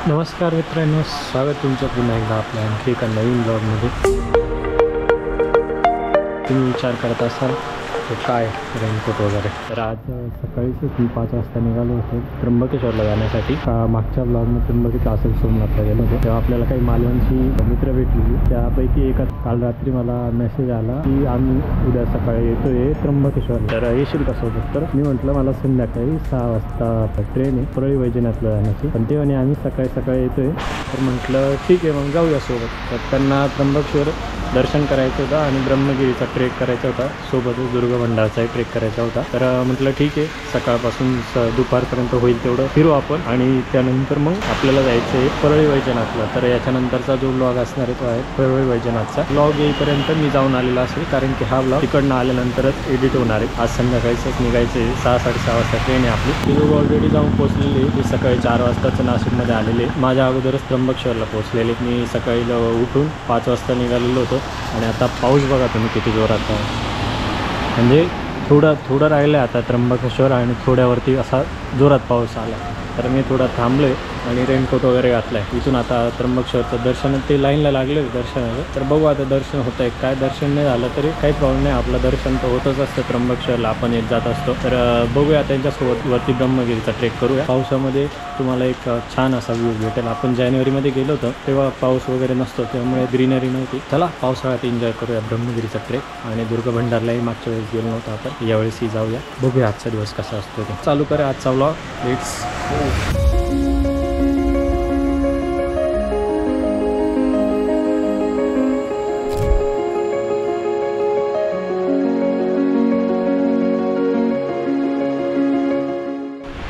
नमस्कार मित्रांनो, स्वागत तुमचं पुन्हा एकदा आपल्या आणखी एका नवीन ब्लॉगमध्ये। तुम्ही विचार करत असाल तो काय रेनकोट वगैरे, तर आज सकाळीच मी 5 वाजता निघालो होतो त्र्यंबकेश्वरला जाण्यासाठी। मागच्या ब्लॉगमध्ये त्र्यंबकेश्वर असेल सोमनाथला गेलो होतो, तेव्हा आपल्याला काही मालवणची मित्र भेटलेली। त्यापैकी एका काल रात्री मला मेसेज आला की आम्ही उद्या सकाळी येतोय त्र्यंबकेश्वर, तर येशील का सोबत? तर मी म्हटलं मला संध्याकाळी 6 वाजता ट्रेन आहे परळी वैजनाथला जाण्याची, पण ते म्हणे आम्ही सकाळी येतोय। तर म्हटलं ठीक आहे मग जाऊया सोबत। तर त्यांना त्र्यंबकेश्वर दर्शन करायचं होतं आणि ब्रह्मगिरीचा ट्रेक करायचा होता, सोबतच दुर्गभंडारचाही ट्रेक करायचा होता। तर म्हटलं ठीक आहे, सकाळपासून दुपारपर्यंत होईल तेवढं फिरू आपण, आणि त्यानंतर मग आपल्याला जायचं आहे परळी वैजनाथला। तर याच्यानंतरचा जो ब्लॉग असणार आहे तो आहे परळी वैजनाथचा। ब्लॉग येईपर्यंत मी जाऊन आलेला असेल, कारण की हा ब्लॉग तिकडनं आल्यानंतरच एडिट होणार आहे। आज संध्याकाळीच निघायचं आहे, 6-6:30 वाजता ट्रेन आहे आपली। ती लोक ऑलरेडी जाऊन पोहोचलेली आहे, ती सकाळी 4 वाजताच नाशिकमध्ये आलेले। माझ्या अगोदरच त्र्यंबकेश्वरला पोहोचलेले। मी सकाळी उठून 5 वाजता निघालेलो होतो, आणि आता पाऊस बघा तुम्ही किती जोरात आहे, म्हणजे थोडं राहिलं आहे आता त्र्यंबकेश्वर, आणि थोड्यावरती असा जोरात पाऊस आला। तर मी थोडा थांबलो आहे आणि रेनकोट वगैरे घातला आहे। इथून आता त्र्यंबकेश्वरचं दर्शन ते लाईनला लागले दर्शनाचं, तर बघू आता दर्शन होतं आहे काय। दर्शन नाही झालं तरी काही प्रॉब्लेम नाही, आपलं दर्शन तर होतच असतं त्र्यंबकेश्वरला, आपण येत जात असतो। तर बघूया त्यांच्यासोबत वरती ब्रह्मगिरीचा ट्रेक करूया। पावसामध्ये तुम्हाला एक छान असा व्ह्यू भेटेल। आपण जानेवारीमध्ये गेलो होतो तेव्हा पाऊस वगैरे नसतो, त्यामुळे ग्रीनरी नव्हती। चला पावसाळ्यात एन्जॉय करूया ब्रह्मगिरीचा ट्रेक। आणि दुर्गभंडारलाही मागच्या वेळेस गेलो नव्हतो आपण, यावेळेसही जाऊया। बघूया आजचा दिवस कसा असतो ते। चालू करूया आजचा व्लॉग, लेट्स गो।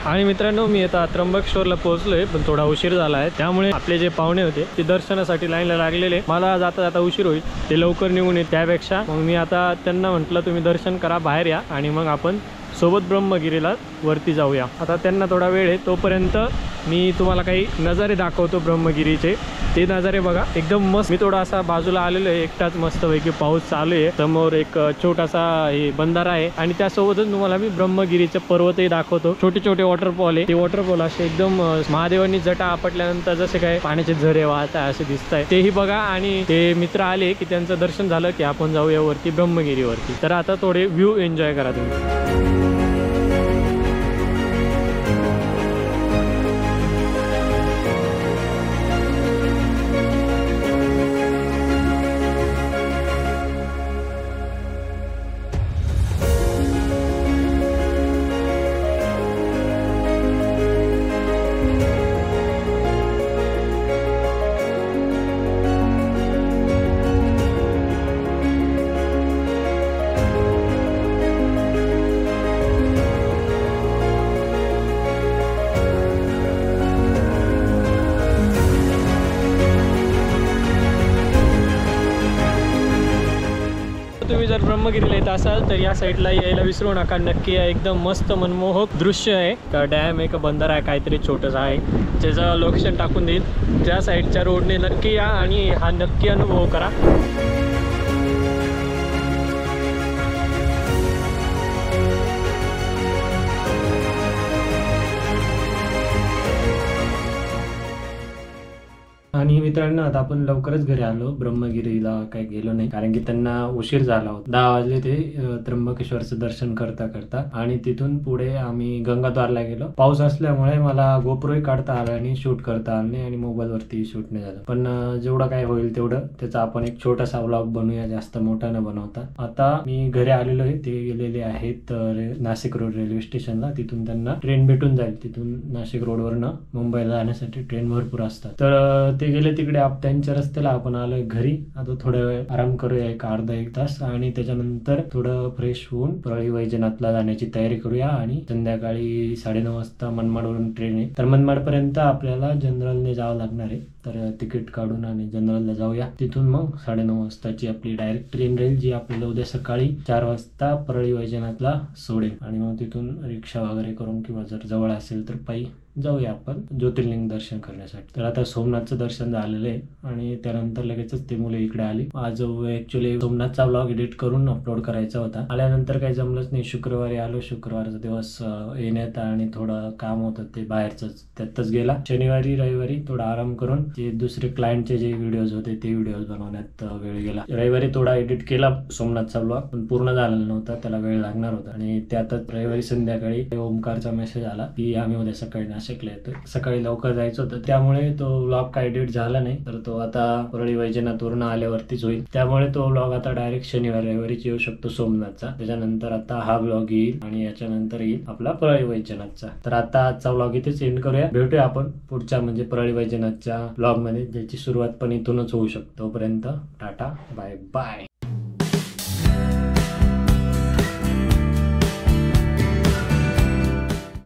आणि मित्रांनो, मी आता त्र्यंबकेश्वरला पोहोचलोय, पण थोडा उशीर झाला आहे, त्यामुळे आपले जे पाहुणे होते ते दर्शनासाठी लाईनला लागलेले। मला जाता उशीर होईल, ते लवकर निघून येत, त्यापेक्षा मग मी आता त्यांना म्हटलं तुम्ही दर्शन करा, बाहेर या, आणि मग आपण सोबत ब्रह्मगिरीला वरती जाऊया। आता त्यांना थोडा वेळ आहे, तोपर्यंत मी तुम्हाला काही नजारे दाखवतो ब्रह्मगिरीचे। ते नजारे बघा एकदम मस्त। मी थोडा असा बाजूला आलेलो आहे एकटाच, मस्तपैकी पाऊस चालू आहे। समोर एक छोटासा हे बंधारा आहे, आणि त्यासोबतच तुम्हाला मी ब्रह्मगिरीचे पर्वतही दाखवतो। छोटे छोटे वॉटरफॉल आहे, ते वॉटरफॉल असे एकदम महादेवांनी जटा आपटल्यानंतर जसे काय पाण्याचे झरे वाहत आहे असे दिसत आहे, तेही बघा। आणि ते मित्र आले की त्यांचं दर्शन झालं की आपण जाऊया वरती ब्रह्मगिरीवरती। तर आता थोडे व्ह्यू एन्जॉय करा तुम्ही। तुम्ही जर ब्रह्मगिरीला येत असाल तर या साईडला यायला विसरू नका, नक्की या। एकदम मस्त मनमोहक दृश्य आहे। का डॅम आहे का बंधारा आहे काहीतरी छोटंसं आहे, त्याचं लोकेशन टाकून देईल। त्या साईडच्या रोडने नक्की या आणि हा नक्की अनुभव करा। आणि मित्रांनो, आता आपण लवकरच घरी आलो, ब्रह्मगिरीला काही गेलो नाही, कारण की त्यांना उशीर झाला होता। 10 वाजले ते त्र्यंबकेश्वरचं दर्शन करता, आणि तिथून पुढे आम्ही गंगाद्वारला गेलो। पाऊस असल्यामुळे मला गोप्रोही काढता आला आणि शूट करता आलं नाही, आणि मोबाईलवरती शूट नाही झालं। पण जेवढं काय होईल तेवढं त्याचा आपण एक छोटासा व्लॉग बनवूया, जास्त मोठा न बनवता। आता मी घरी आलेलो आहे, ते गेलेले आहेत नाशिक रोड रेल्वे स्टेशनला। तिथून त्यांना ट्रेन भेटून जाईल, तिथून नाशिक रोडवरनं मुंबईला जाण्यासाठी ट्रेन भरपूर असतात। तर ते गेले तिकडे, त्यांच्या रस्त्याला आपण आलोय घरी। आता थोडा वेळ आराम करूया, एक अर्धा-1 तास, आणि त्याच्यानंतर थोडं फ्रेश होऊन परळी वैजनाथला जाण्याची तयारी करूया। आणि संध्याकाळी 9:30 वाजता मनमाडवरून ट्रेन आहे, तर मनमाड पर्यंत आपल्याला जनरलने जावं लागणार आहे। तर तिकीट काढून आणि जनरलला जाऊया, तिथून मग 9:30 वाजताची आपली डायरेक्ट ट्रेन राहील, जी आपल्याला उद्या सकाळी 4 वाजता परळी वैजनाथला सोडेल। आणि मग तिथून रिक्षा वगैरे करून, किंवा जर जवळ असेल तर पायी जाऊया आपण ज्योतिर्लिंग दर्शन करण्यासाठी. तर आता सोमनाथचं दर्शन झालेलं आहे आणि त्यानंतर लगेचच ते मुले इकडे आली. आज ऍक्च्युली सोमनाथचा ब्लॉग एडिट करून अपलोड करायचा होता. आल्यानंतर काही जमलंच नाही. शुक्रवारी आलो. शुक्रवारचा दिवस येण्यात आणि थोडं काम होतं ते बाहेरच त्यातच गेला. शनिवारी रविवारी थोडा आराम करून ते दुसरे क्लायंटचे जे व्हिडिओज होते ते व्हिडिओज बनवण्यात वेळ गेला. रविवारी थोडा एडिट केला सोमनाथचा ब्लॉग, पण पूर्ण झालेला नव्हता, त्याला वेळ लागणार होता. आणि त्यातच रविवारी संध्याकाळी ओमकारचा मेसेज आला की आम्ही उद्या सकाळी नाशिकला येतोय. सकाळी लवकर जायचं होतं, त्यामुळे तो ब्लॉग काय एडिट झाला नाही. तर तो आता परळी वैजनाथवरून आल्यावरतीच होईल. त्यामुळे तो ब्लॉग आता डायरेक्ट शनिवार रविवारीच येऊ शकतो सोमनाथचा. त्याच्यानंतर आता हा ब्लॉग येईल आणि याच्यानंतर येईल आपला परळी वैजनाथचा. तर आता आजचा ब्लॉग इथेच एंड करूया. भेटूया आपण पुढच्या म्हणजे परळी वैजनाथच्या ब्लॉग मध्ये, ज्याची सुरुवात पण इथूनच होऊ शकतो. तोपर्यंत टाटा बाय बाय.